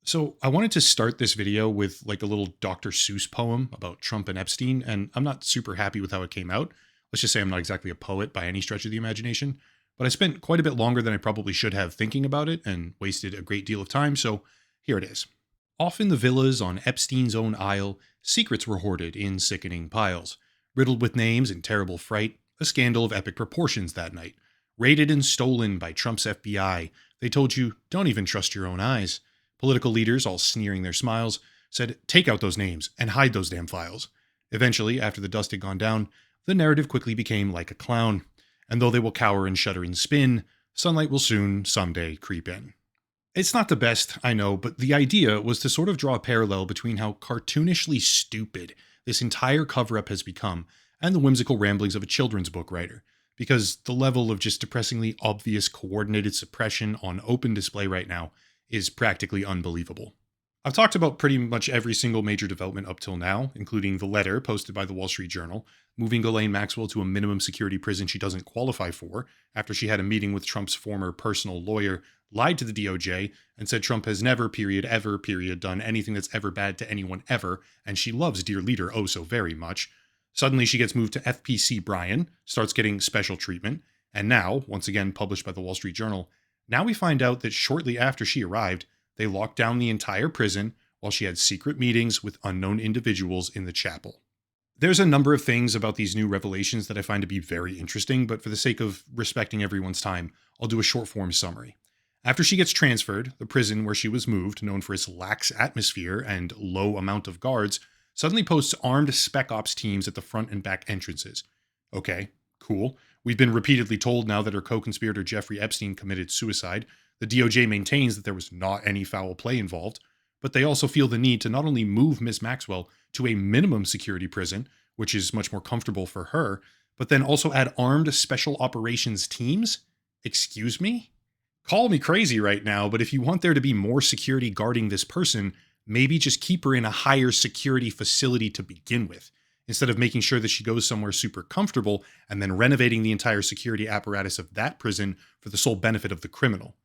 So I wanted to start this video with like a little Dr. Seuss poem about Trump and Epstein, and I'm not super happy with how it came out. Let's just say I'm not exactly a poet by any stretch of the imagination, but I spent quite a bit longer than I probably should have thinking about it and wasted a great deal of time, so here it is. Off in the villas on Epstein's own isle, secrets were hoarded in sickening piles. Riddled with names and terrible fright, a scandal of epic proportions that night. Raided and stolen by Trump's FBI, they told you, don't even trust your own eyes. Political leaders, all sneering their smiles, said, take out those names and hide those damn files. Eventually, after the dust had gone down, the narrative quickly became like a clown. And though they will cower and shudder and spin, sunlight will soon, someday, creep in. It's not the best, I know, but the idea was to sort of draw a parallel between how cartoonishly stupid this entire cover-up has become and the whimsical ramblings of a children's book writer, because the level of just depressingly obvious coordinated suppression on open display right now is practically unbelievable. I've talked about pretty much every single major development up till now, including the letter posted by the Wall Street Journal, moving Ghislaine Maxwell to a minimum security prison she doesn't qualify for after she had a meeting with Trump's former personal lawyer, lied to the DOJ, and said Trump has never, ever, done anything that's ever bad to anyone ever, and she loves dear leader oh so very much. Suddenly she gets moved to FPC Brian, starts getting special treatment, and now, once again published by the Wall Street Journal, now we find out that shortly after she arrived, they locked down the entire prison while she had secret meetings with unknown individuals in the chapel. There's a number of things about these new revelations that I find to be very interesting, but for the sake of respecting everyone's time, I'll do a short form summary. After she gets transferred, the prison where she was moved, known for its lax atmosphere and low amount of guards, suddenly posts armed spec ops teams at the front and back entrances. Okay, cool. We've been repeatedly told now that her co-conspirator Jeffrey Epstein committed suicide. The DOJ maintains that there was not any foul play involved, but they also feel the need to not only move Ms. Maxwell to a minimum security prison, which is much more comfortable for her, but then also add armed special operations teams? Excuse me? Call me crazy right now, but if you want there to be more security guarding this person, maybe just keep her in a higher security facility to begin with, instead of making sure that she goes somewhere super comfortable and then renovating the entire security apparatus of that prison for the sole benefit of the criminal.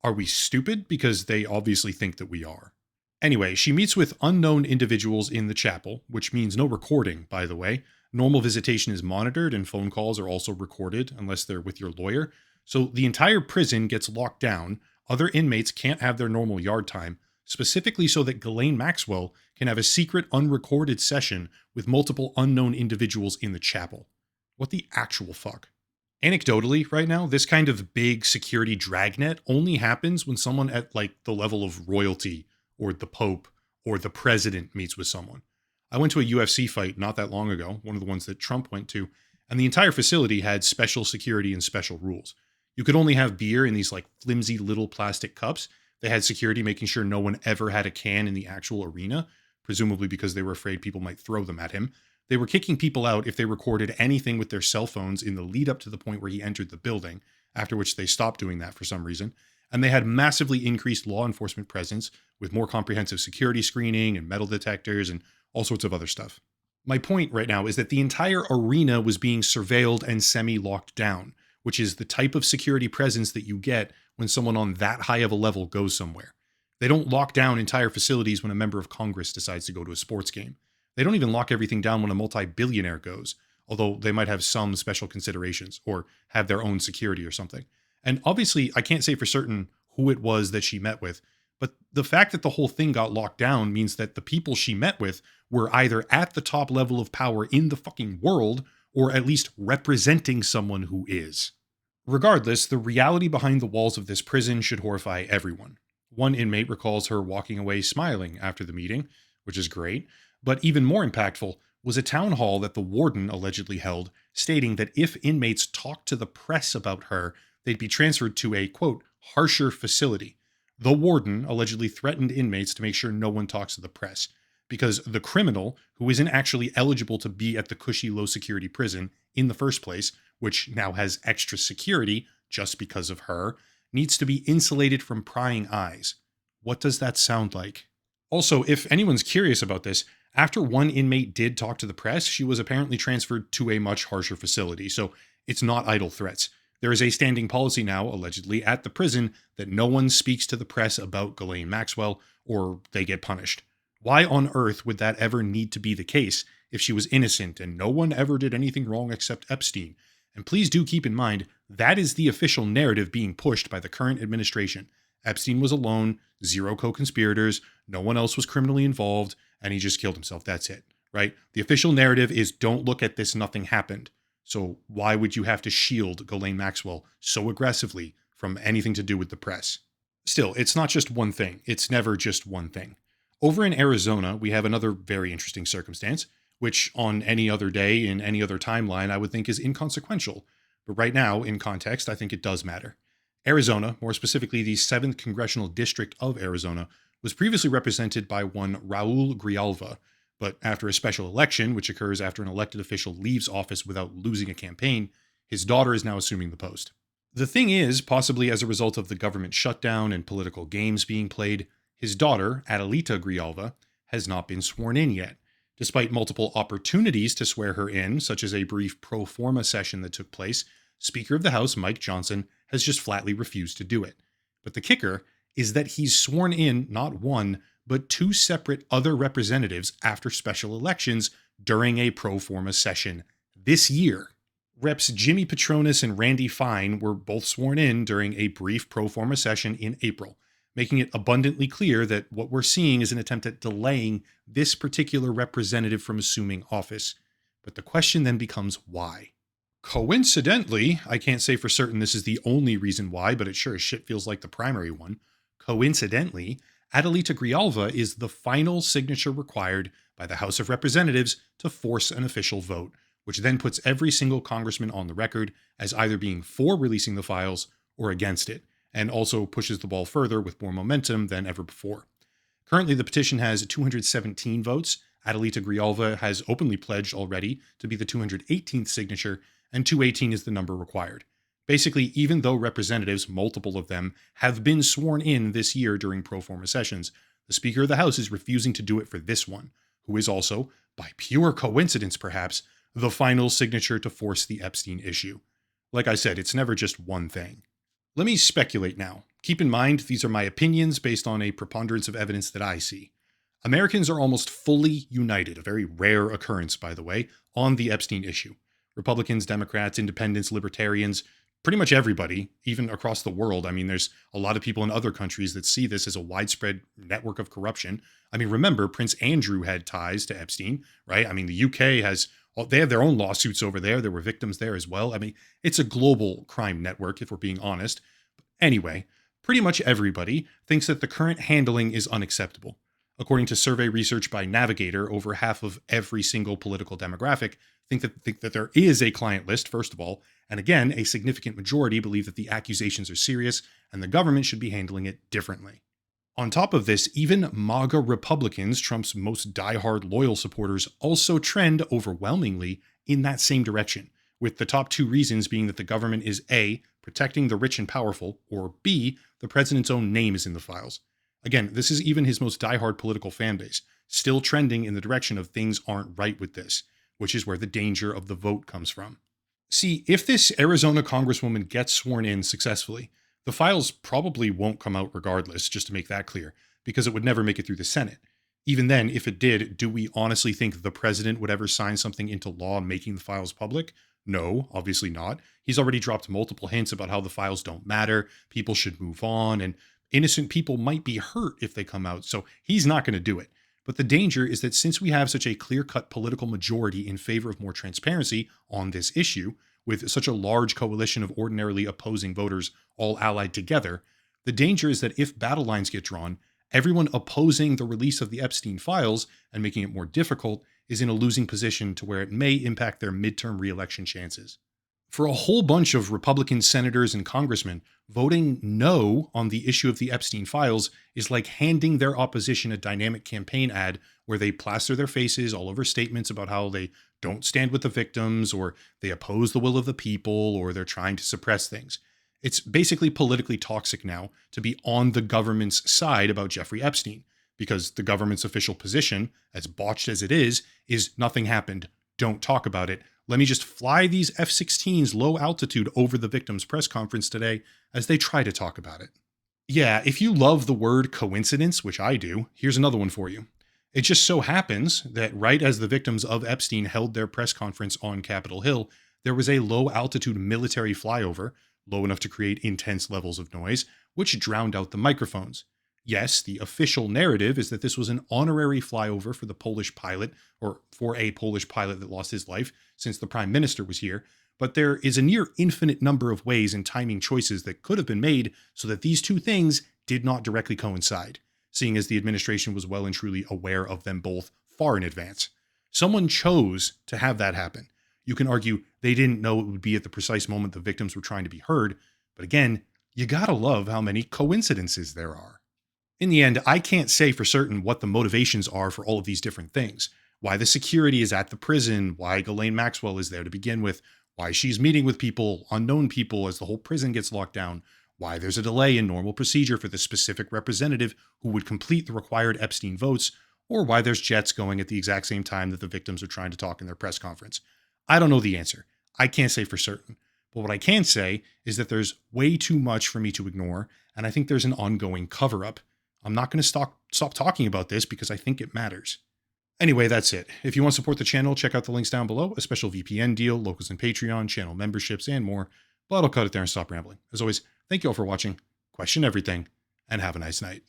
Are we stupid? Because they obviously think that we are. Anyway, she meets with unknown individuals in the chapel, which means no recording, by the way. Normal visitation is monitored and phone calls are also recorded unless they're with your lawyer. So the entire prison gets locked down. Other inmates can't have their normal yard time, specifically so that Ghislaine Maxwell can have a secret unrecorded session with multiple unknown individuals in the chapel. What the actual fuck? Anecdotally, right now, this kind of big security dragnet only happens when someone at like the level of royalty or the Pope or the president meets with someone. I went to a UFC fight not that long ago, one of the ones that Trump went to, and the entire facility had special security and special rules. You could only have beer in these like flimsy little plastic cups. They had security making sure no one ever had a can in the actual arena, presumably because they were afraid people might throw them at him. They were kicking people out if they recorded anything with their cell phones in the lead up to the point where he entered the building, after which they stopped doing that for some reason. And they had massively increased law enforcement presence with more comprehensive security screening and metal detectors and all sorts of other stuff. My point right now is that the entire arena was being surveilled and semi-locked down, which is the type of security presence that you get when someone on that high of a level goes somewhere. They don't lock down entire facilities when a member of Congress decides to go to a sports game. They don't even lock everything down when a multi-billionaire goes, although they might have some special considerations or have their own security or something. And obviously, I can't say for certain who it was that she met with, but the fact that the whole thing got locked down means that the people she met with were either at the top level of power in the fucking world or at least representing someone who is. Regardless, the reality behind the walls of this prison should horrify everyone. One inmate recalls her walking away smiling after the meeting, which is great, but even more impactful was a town hall that the warden allegedly held, stating that if inmates talked to the press about her, they'd be transferred to a, quote, harsher facility. The warden allegedly threatened inmates to make sure no one talks to the press, because the criminal, who isn't actually eligible to be at the cushy low security prison in the first place, which now has extra security just because of her, needs to be insulated from prying eyes. What does that sound like? Also, if anyone's curious about this, after one inmate did talk to the press, she was apparently transferred to a much harsher facility, so it's not idle threats. There is a standing policy now, allegedly, at the prison that no one speaks to the press about Ghislaine Maxwell or they get punished. Why on earth would that ever need to be the case if she was innocent and no one ever did anything wrong except Epstein? And please do keep in mind, that is the official narrative being pushed by the current administration. Epstein was alone, zero co-conspirators, no one else was criminally involved, and he just killed himself. That's it, right? The official narrative is don't look at this, nothing happened. So why would you have to shield Ghislaine Maxwell so aggressively from anything to do with the press? Still, it's not just one thing. It's never just one thing. Over in Arizona, we have another very interesting circumstance, which on any other day in any other timeline I would think is inconsequential. But right now, in context, I think it does matter. Arizona, more specifically the 7th Congressional District of Arizona, was previously represented by one Raul Grijalva, but after a special election, which occurs after an elected official leaves office without losing a campaign, his daughter is now assuming the post. The thing is, possibly as a result of the government shutdown and political games being played, his daughter, Adelita Grijalva, has not been sworn in yet, despite multiple opportunities to swear her in, such as a brief pro forma session that took place. Speaker of the House Mike Johnson has just flatly refused to do it. But the kicker is that he's sworn in not one, but 2 separate other representatives after special elections during a pro forma session this year. Reps Jimmy Patronis and Randy Fine were both sworn in during a brief pro forma session in April, making it abundantly clear that what we're seeing is an attempt at delaying this particular representative from assuming office. But the question then becomes why? Coincidentally, I can't say for certain this is the only reason why, but it sure as shit feels like the primary one. Coincidentally, Adelita Grijalva is the final signature required by the House of Representatives to force an official vote, which then puts every single congressman on the record as either being for releasing the files or against it, and also pushes the ball further with more momentum than ever before. Currently, the petition has 217 votes. Adelita Grijalva has openly pledged already to be the 218th signature, and 218 is the number required. Basically, even though representatives, multiple of them, have been sworn in this year during pro forma sessions, the Speaker of the House is refusing to do it for this one, who is also, by pure coincidence perhaps, the final signature to force the Epstein issue. Like I said, it's never just one thing. Let me speculate now. Keep in mind, these are my opinions based on a preponderance of evidence that I see. Americans are almost fully united, a very rare occurrence, by the way, on the Epstein issue. Republicans, Democrats, Independents, Libertarians, pretty much everybody, even across the world. I mean, there's a lot of people in other countries that see this as a widespread network of corruption. I mean, remember, Prince Andrew had ties to Epstein, right? I mean, the UK they have their own lawsuits over there. There were victims there as well. I mean, it's a global crime network, if we're being honest. Anyway, pretty much everybody thinks that the current handling is unacceptable. According to survey research by Navigator, over half of every single political demographic think that there is a client list, first of all, and again, a significant majority believe that the accusations are serious and the government should be handling it differently. On top of this, even MAGA Republicans, Trump's most diehard loyal supporters, also trend overwhelmingly in that same direction, with the top 2 reasons being that the government is A, protecting the rich and powerful, or B, the president's own name is in the files. Again, this is even his most diehard political fan base, still trending in the direction of things aren't right with this, which is where the danger of the vote comes from. See, if this Arizona congresswoman gets sworn in successfully, the files probably won't come out regardless, just to make that clear, because it would never make it through the Senate. Even then, if it did, do we honestly think the president would ever sign something into law making the files public? No, obviously not. He's already dropped multiple hints about how the files don't matter, people should move on, and innocent people might be hurt if they come out, so he's not going to do it. But the danger is that since we have such a clear-cut political majority in favor of more transparency on this issue, with such a large coalition of ordinarily opposing voters all allied together, the danger is that if battle lines get drawn, everyone opposing the release of the Epstein files and making it more difficult is in a losing position to where it may impact their midterm re-election chances. For a whole bunch of Republican senators and congressmen, voting no on the issue of the Epstein files is like handing their opposition a dynamic campaign ad where they plaster their faces all over statements about how they don't stand with the victims, or they oppose the will of the people, or they're trying to suppress things. It's basically politically toxic now to be on the government's side about Jeffrey Epstein, because the government's official position, as botched as it is nothing happened, don't talk about it, let me just fly these F-16s low altitude over the victim's press conference today as they try to talk about it. Yeah, if you love the word coincidence, which I do, here's another one for you. It just so happens that right as the victims of Epstein held their press conference on Capitol Hill, there was a low altitude military flyover, low enough to create intense levels of noise, which drowned out the microphones. Yes, the official narrative is that this was an honorary flyover for the Polish pilot, or for a Polish pilot that lost his life since the prime minister was here, but there is a near infinite number of ways and timing choices that could have been made so that these two things did not directly coincide, seeing as the administration was well and truly aware of them both far in advance. Someone chose to have that happen. You can argue they didn't know it would be at the precise moment the victims were trying to be heard, but again, you gotta love how many coincidences there are. In the end, I can't say for certain what the motivations are for all of these different things. Why the security is at the prison, why Ghislaine Maxwell is there to begin with, why she's meeting with people, unknown people, as the whole prison gets locked down, why there's a delay in normal procedure for the specific representative who would complete the required Epstein votes, or why there's jets going at the exact same time that the victims are trying to talk in their press conference. I don't know the answer. I can't say for certain. But what I can say is that there's way too much for me to ignore, and I think there's an ongoing cover-up. I'm not going to stop talking about this because I think it matters. Anyway, that's it. If you want to support the channel, check out the links down below, a special VPN deal, locals and Patreon, channel memberships, and more. But I'll cut it there and stop rambling. As always, thank you all for watching, question everything, and have a nice night.